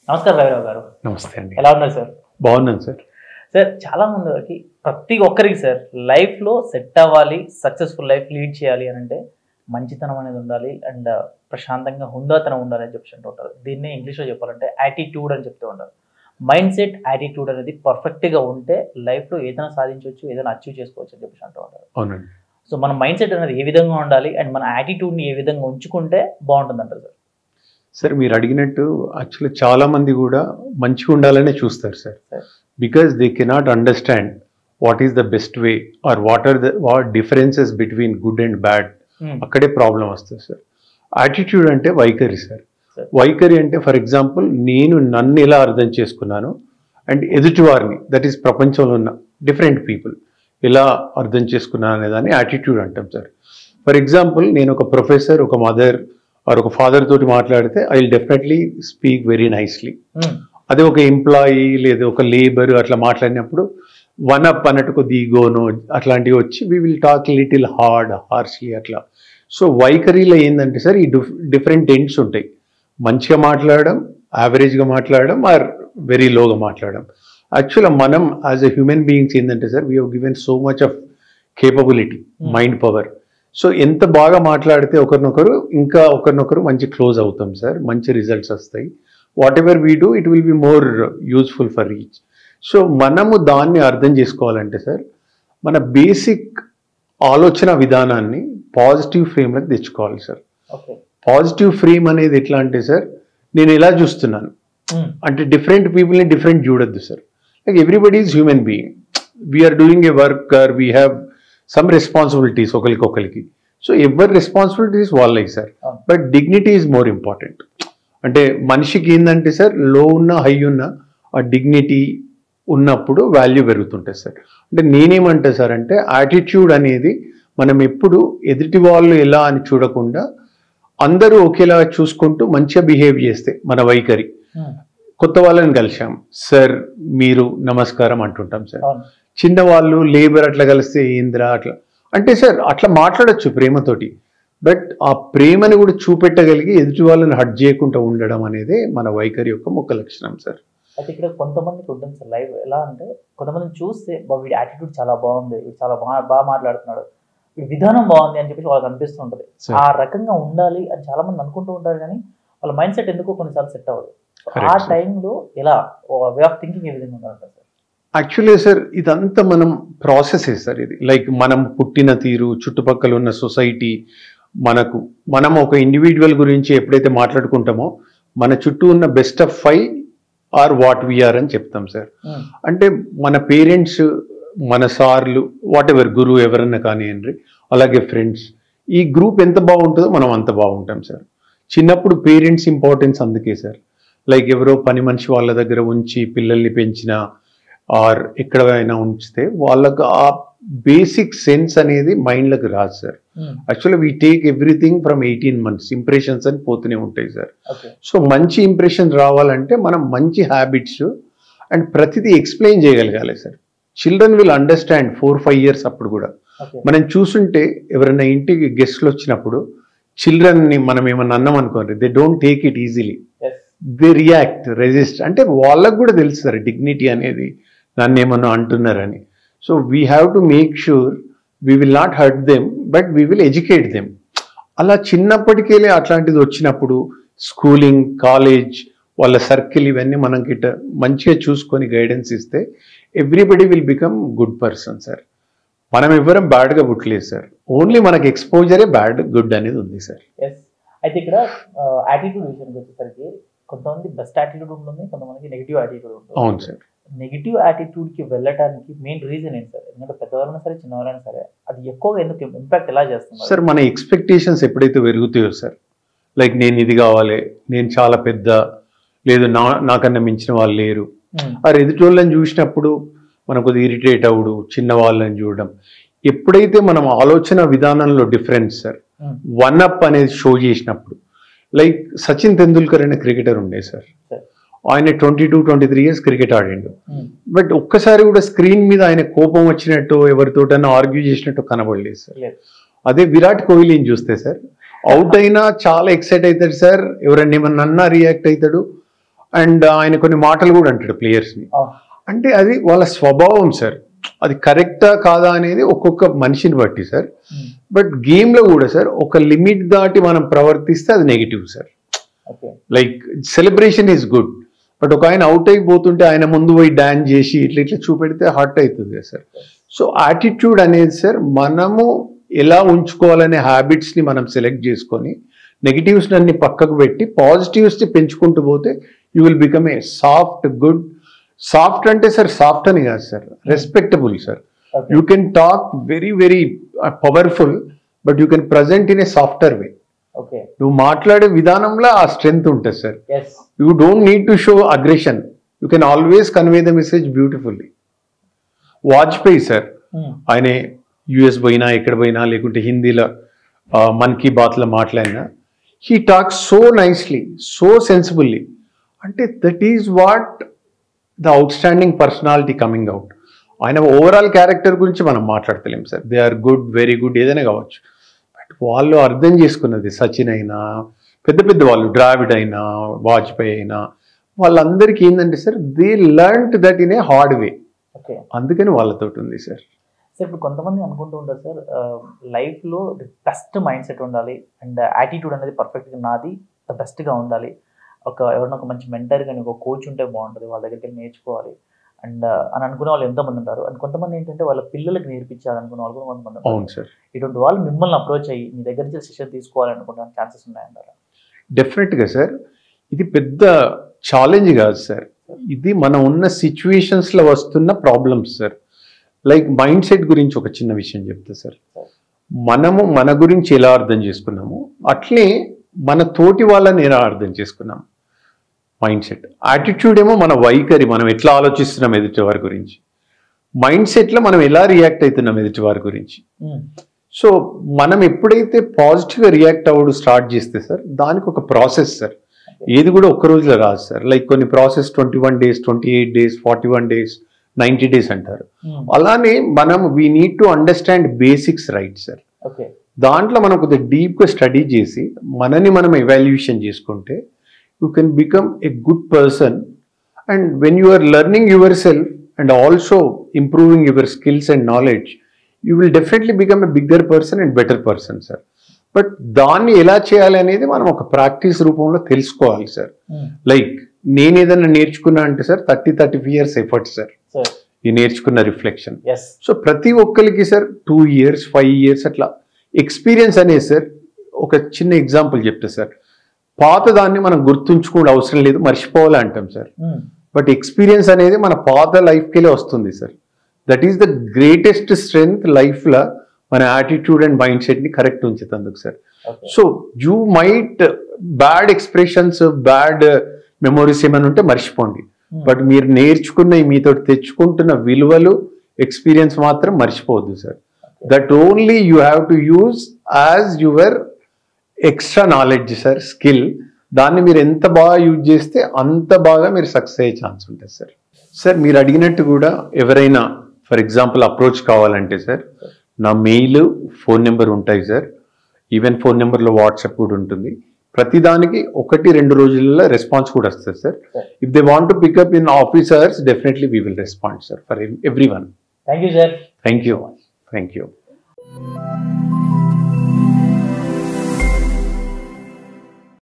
నమస్కారం రవిరావు గారు. నమస్తే అండి. ఎలా ఉన్నారు సార్? బాగున్నాను సార్. సార్ చాలా మందికి ప్రతి ఒక్కరికి సార్ లైఫ్లో సెట్ అవ్వాలి, సక్సెస్ఫుల్ లైఫ్ లీడ్ చేయాలి అని అంటే మంచితనం అనేది ఉండాలి అండ్ ప్రశాంతంగా హుందాతనం ఉండాలి అని చెప్పి ఉంటారు. దీన్నే ఇంగ్లీష్లో చెప్పాలంటే యాటిట్యూడ్ అని చెప్తూ ఉంటారు. మైండ్ సెట్, యాటిట్యూడ్ అనేది పర్ఫెక్ట్గా ఉంటే లైఫ్లో ఏదైనా సాధించవచ్చు, ఏదైనా అచీవ్ చేసుకోవచ్చు అని చెప్పి అంటూ ఉంటారు. అవునండి. సో మన మైండ్ సెట్ అనేది ఏ విధంగా ఉండాలి అండ్ మన యాటిట్యూడ్ని ఏ విధంగా ఉంచుకుంటే బాగుంటుంది అంటారు సార్? సార్ మీరు అడిగినట్టు యాక్చువల్లీ చాలా మంది కూడా మంచిగా ఉండాలనే చూస్తారు sir. Because they cannot understand what is the best way or what differences between good and bad. అక్కడే ప్రాబ్లం వస్తుంది సార్. యాటిట్యూడ్ అంటే వైఖరి సార్. వైఖరి అంటే ఫర్ ఎగ్జాంపుల్ నేను నన్ను ఎలా అర్థం చేసుకున్నాను అండ్ ఎదుటివారిని, దట్ ఈస్ ప్రపంచంలో ఉన్న డిఫరెంట్ పీపుల్ ఎలా అర్థం చేసుకున్నాను అనేదాన్ని యాటిట్యూడ్ అంటాం సార్. ఫర్ ఎగ్జాంపుల్ నేను ఒక ప్రొఫెసర్, ఒక మదర్ ఆర్ ఒక ఫాదర్ తోటి మాట్లాడితే I will definitely speak very nicely. అదే ఒక ఎంప్లాయీ లేదా ఒక లేబర్ అట్లా మాట్లాడినప్పుడు వన్ అప్ అన్నట్టు కొద్ది ఈగోనో అట్లాంటివి వచ్చి we will talk little harshly అట్లా. సో వైఖరిలో ఏంటంటే సార్ ఈ డిఫరెంట్ ఎండ్స్ ఉంటాయి. మంచిగా మాట్లాడడం, యావరేజ్గా మాట్లాడడం ఆర్ వెరీ లోగా మాట్లాడడం. యాక్చువల్గా మనం యాజ్ ఎ హ్యూమన్ బీయింగ్స్ ఏంటంటే sir we have given so much of capability, mind power. So ఎంత బాగా మాట్లాడితే ఒకరినొకరు మంచి క్లోజ్ అవుతాం సార్, మంచి రిజల్ట్స్ వస్తాయి. What ever we do it will be more useful for each. So మనము దాన్ని అర్థం చేసుకోవాలంటే సార్ మన బేసిక్ ఆలోచన విధానాన్ని పాజిటివ్ ఫ్రేమ్లోకి తెచ్చుకోవాలి సార్. పాజిటివ్ ఫ్రేమ్ అనేది ఎట్లా అంటే సార్ నేను ఎలా చూస్తున్నాను అంటే డిఫరెంట్ పీపుల్ని డిఫరెంట్ చూడొద్దు sir. Like everybody is human being, we're doing a work or we have some responsibilities ఒకరికి. సో ఎవరి రెస్పాన్సిబిలిటీస్ వాళ్ళకి sir. But dignity is more important. అంటే మనిషికి ఏంటంటే సార్ లో ఉన్న హై ఉన్న ఆ డిగ్నిటీ ఉన్నప్పుడు వాల్యూ పెరుగుతుంటుంది సార్. అంటే నేనేమంటా సార్ అంటే యాటిట్యూడ్ అనేది మనం ఎప్పుడు ఎదుటి వాళ్ళు ఎలా అని చూడకుండా అందరూ ఒకేలా చూసుకుంటూ మంచిగా బిహేవ్ చేస్తే మన వైఖరి. కొత్త వాళ్ళని కలిసాం సార్ మీరు నమస్కారం అంటుంటాం సార్. చిన్నవాళ్ళు లేబర్ అట్లా కలిస్తే ఏంద్రా అట్లా అంటే సార్ అట్లా మాట్లాడచ్చు ప్రేమతోటి. బట్ ఆ ప్రేమని కూడా చూపెట్టగలిగి ఎదుటి వాళ్ళని హర్ట్ చేయకుండా ఉండడం అనేది మన వైఖరి యొక్క ముఖ్య లక్షణం సార్. అయితే ఇక్కడ కొంతమందికి ఉంటుంది సార్ లైవ్ ఎలా అంటే కొంతమందిని చూస్తే వీడి యాటిట్యూడ్ చాలా బాగుంది, వీడు చాలా బాగా మాట్లాడుతున్నాడు, వీడి విధానం బాగుంది అని చెప్పి వాళ్ళకి అనిపిస్తూ ఉంటుంది. ఆ రకంగా ఉండాలి అని చాలా మంది అనుకుంటూ ఉంటారు కానీ వాళ్ళ మైండ్ సెట్ ఎందుకో కొన్నిసార్లు సెట్ అవ్వదు. ఆ టైంలో ఎలా వే ఆఫ్ థింకింగ్ ఏ విధంగా ఉండాలంటారు సార్? యాక్చువల్లీ సార్ ఇదంతా మనం ప్రాసెస్ సార్. ఇది లైక్ మనం పుట్టిన తీరు, చుట్టుపక్కల ఉన్న సొసైటీ, మనం ఒక ఇండివిజువల్ గురించి ఎప్పుడైతే మాట్లాడుకుంటామో మన చుట్టూ ఉన్న best of 5 or what we're అని చెప్తాం సార్. అంటే మన పేరెంట్స్, మన సార్లు, వాట్ ఎవర్ గురువు ఎవరన్నా కానివ్వండి, అలాగే ఫ్రెండ్స్, ఈ గ్రూప్ ఎంత బాగుంటుందో మనం అంత బాగుంటాం సార్. చిన్నప్పుడు పేరెంట్స్ ఇంపార్టెన్స్ అందుకే సార్. లైక్ ఎవరో పని మనిషి వాళ్ళ దగ్గర ఉంచి పిల్లల్ని పెంచిన ఆర్ ఎక్కడైనా ఉంచితే వాళ్ళకు ఆ బేసిక్ సెన్స్ అనేది మైండ్లోకి రాదు sir. Actually we take everything from 18 months impressions అని పోతూనే ఉంటాయి సార్. సో మంచి ఇంప్రెషన్ రావాలంటే మనం మంచి హ్యాబిట్స్ అండ్ ప్రతిదీ ఎక్స్ప్లెయిన్ చేయగలగాలి sir. Children will understand 4-5 years అప్పుడు కూడా. మనం చూసుంటే ఎవరైనా ఇంటికి గెస్ట్లు వచ్చినప్పుడు చిల్డ్రన్ని మనం ఏమన్నా అన్నాం అనుకోండి, they don't take it easily, they react, resist. అంటే వాళ్ళకు కూడా తెలుసు సార్ డిగ్నిటీ అనేది, నన్ను ఏమన్నా అంటున్నారని. So we have to make sure we will not hurt them but we will educate them. అలా చిన్నప్పటికెళ్ళి అట్లాంటిది వచ్చినప్పుడు స్కూలింగ్, కాలేజ్, వాళ్ళ సర్కిల్ ఇవన్నీ మనం గిట్ట మంచిగా చూసుకొని గైడెన్స్ ఇస్తే everybody will become good person sir. మనం ఎవరం బ్యాడ్గా పుట్టలేదు సార్. ఓన్లీ మనకి ఎక్స్పోజరే బ్యాడ్ గుడ్ అనేది ఉంది సార్. అయితే ఇక్కడ యాటిట్యూడ్ విషయానికి వచ్చేసరికి కొంతమంది బెస్ట్ యాటిట్యూడ్ ఉంటుంది, కొంతమందికి నెగిటివ్ యాటిట్యూడ్ ఉంటుంది. అవును సార్. నెగిటివ్ యాటిట్యూడ్కి వెళ్ళడానికి మెయిన్ రీజన్ ఏంటి సార్? ఎందుకంటే పెద్దవారైనా సరే చిన్నవారైనా సరే అది ఎక్కువగా ఎందుకు ఇంపాక్ట్ ఎలా చేస్తుంది సార్? మన ఎక్స్పెక్టేషన్స్ ఎప్పుడైతే పెరుగుతాయో సార్, లైక్ నేను ఇది కావాలి, నేను చాలా పెద్ద, లేదు నాకన్నా మించిన వాళ్ళు లేరు, ఆ ఎదుటోళ్ళని చూసినప్పుడు మనం కొద్దిగా ఇరిటేట్ అవ్వడు, చిన్న వాళ్ళని చూడడం. ఎప్పుడైతే మనం ఆలోచన విధానంలో డిఫరెన్స్ సార్, వన్ అప్ అనేది షో చేసినప్పుడు, లైక్ సచిన్ తెందుల్కర్ అనే క్రికెటర్ ఉండే సార్, ఆయన 22-23 years క్రికెట్ ఆడిండు. బట్ ఒక్కసారి కూడా స్క్రీన్ మీద ఆయన కోపం వచ్చినట్టు ఎవరితోటైనా ఆర్గ్యూ చేసినట్టు కనబడలేదు సార్. అదే విరాట్ కోహ్లీని చూస్తే సార్ అవుట్ అయినా చాలా ఎక్సైట్ అవుతాడు సార్, ఎవరన్నా ఏమన్నా అన్నా రియాక్ట్ అవుతాడు, అండ్ ఆయన కొన్ని మాటలు కూడా అంటాడు ప్లేయర్స్ని. అంటే అది వాళ్ళ స్వభావం సార్. అది కరెక్టా కాదా అనేది ఒక్కొక్క మనిషిని బట్టి సార్. బట్ గేమ్లో కూడా సార్ ఒక లిమిట్ దాటి మనం ప్రవర్తిస్తే అది negative sir. Like celebration is good, but ఒక ఆయన అవుట్ అయిపోతుంటే ఆయన ముందు పోయి డాన్స్ చేసి ఇట్లా ఇట్లా చూపెడితే హర్ట్ అవుతుంది కదా సార్. సో యాటిట్యూడ్ అనేది సార్ మనము ఎలా ఉంచుకోవాలనే హ్యాబిట్స్ని మనం సెలెక్ట్ చేసుకొని నెగిటివ్స్ని అన్ని పక్కకు పెట్టి పాజిటివ్స్ని పెంచుకుంటూ పోతే you will become a soft good. Soft అంటే సార్ సాఫ్ట్ అని కాదు sir, respectable sir. You can talk very very powerful, but you can present in a softer way. నువ్వు మాట్లాడే విధానంలో ఆ స్ట్రెంగ్త్ ఉంటుంది సార్. You don't need to show aggression, you can always convey the message beautifully. Vajpayee sir, ఆయన US పోయినా ఎక్కడ పోయినా లేకుంటే హిందీలో మన్ కీ బాత్లో మాట్లాడినా he talks so nicely, so sensibly. అంటే that is what the outstanding personality coming out. ఆయన ఓవరాల్ క్యారెక్టర్ గురించి మనం మాట్లాడతలేం sir. They are good, very good, ఏదైనా కావచ్చు. బట్ వాళ్ళు అర్థం చేసుకున్నది సచిన్ అయినా పెద్ద పెద్ద వాళ్ళు, ద్రావిడ్ అయినా వాజ్పేయి అయినా, వాళ్ళందరికీ ఏంటంటే sir they learned that in a hard way. అందుకని వాళ్ళతోటి ఉంది సార్. సార్ ఇప్పుడు కొంతమంది అనుకుంటూ ఉంటారు సార్, లైఫ్లో ది బెస్ట్ మైండ్ సెట్ ఉండాలి అండ్ యాటిట్యూడ్ అనేది పర్ఫెక్ట్గా నాది ద బెస్ట్గా ఉండాలి, ఎవరైనా ఒక మంచి మెంటర్ కానీ ఒక కోచ్ ఉంటే బాగుంటుంది, వాళ్ళ దగ్గరికి వెళ్ళి నేర్చుకోవాలి అండ్ అని అనుకునే వాళ్ళు ఎంతోమంది ఉంటారు. అండ్ కొంతమంది ఏంటంటే వాళ్ళ పిల్లలకి నేర్పించాలనుకునే వాళ్ళు కూడా కొంతమంది ఉంటారు. అవును సార్. ఇటువంటి వాళ్ళు మిమ్మల్ని అప్రోచ్ అయ్యి మీ దగ్గర నుంచి సెషన్ తీసుకోవాలనుకుంటున్న ఛాన్సెస్ ఉన్నాయంటారా? డెఫినెట్గా సార్. ఇది పెద్ద ఛాలెంజ్ కాదు సార్, ఇది మనం ఉన్న సిచ్యువేషన్స్లో వస్తున్న problems sir. Like mind set గురించి ఒక చిన్న విషయం చెప్తా సార్. మనము మన గురించి ఎలా అర్థం చేసుకున్నాము, అట్లే మన తోటి వాళ్ళని ఎలా అర్థం చేసుకున్నాము. మైండ్ సెట్, యాటిట్యూడ్ ఏమో మన వైఖరి, మనం ఎట్లా ఆలోచిస్తున్నాం ఎదుటి వారి గురించి. మైండ్ సెట్లో మనం ఎలా రియాక్ట్ అవుతున్నాం ఎదుటి వారి గురించి. సో మనం ఎప్పుడైతే పాజిటివ్గా రియాక్ట్ అవ్వడం స్టార్ట్ చేస్తే సార్ దానికి ఒక ప్రాసెస్ సార్. ఏది కూడా ఒక్క రోజులో రాదు సార్. లైక్ కొన్ని process 21 days, 28 days, 41 days, 90 days అంటారు. అలానే మనం we need to understand basics right sir. దాంట్లో మనం కొద్దిగా డీప్గా స్టడీ చేసి మనని మనం ఎవాల్యుయేషన్ చేసుకుంటే you can become a good person. And when you are learning yourself and also improving your skills and knowledge, you will definitely become a bigger person and better person sir. But దాన్ని ఎలా చేయాలి అనేది మనం ఒక practice రూపంలో తెలుసుకోవాలి sir. Like నేను ఏదైనా నేర్చుకున్నా అంటే సార్ 30-35 years ఎఫర్ట్ సార్ ఈ నేర్చుకున్న రిఫ్లెక్షన్. సో ప్రతి ఒక్కరికి సార్ 2 years, 5 years అట్లా ఎక్స్పీరియన్స్ అనేది సార్. ఒక చిన్న ఎగ్జాంపుల్ చెప్తా సార్. పాత దాన్ని మనం గుర్తుంచుకోవడం అవసరం లేదు, మర్చిపోవాలి అంటాం సార్. బట్ ఎక్స్పీరియన్స్ అనేది మన పాత లైఫ్కెళ్ళే వస్తుంది sir. That is the greatest strength లైఫ్లో, మన యాటిట్యూడ్ అండ్ మైండ్ సెట్ని కరెక్ట్ ఉంచేందుకు sir. So you might bad expressions, bad memories ఏమైనా ఉంటే మర్చిపోండి. బట్ మీరు నేర్చుకున్న మీతో తెచ్చుకుంటున్న విలువలు, ఎక్స్పీరియన్స్ మాత్రం మర్చిపోవద్దు sir. That only you have to use as your extra knowledge sir, skill. దాన్ని మీరు ఎంత బాగా యూజ్ చేస్తే అంత బాగా మీరు సక్సెస్ అయ్యే ఛాన్స్ ఉంటుంది సార్. సార్ మీరు అడిగినట్టు కూడా ఎవరైనా ఫర్ ఎగ్జాంపుల్ అప్రోచ్ కావాలంటే సార్ నా మెయిల్, ఫోన్ నెంబర్ ఉంటాయి సార్. ఈవెన్ ఫోన్ నెంబర్లో వాట్సాప్ కూడా ఉంటుంది. ప్రతిదానికి 1-2 రోజుల్లో రెస్పాన్స్ కూడా వస్తుంది sir. If they want to pick up in office hours, definitely we will respond sir for every one. Thank you sir. Thank you.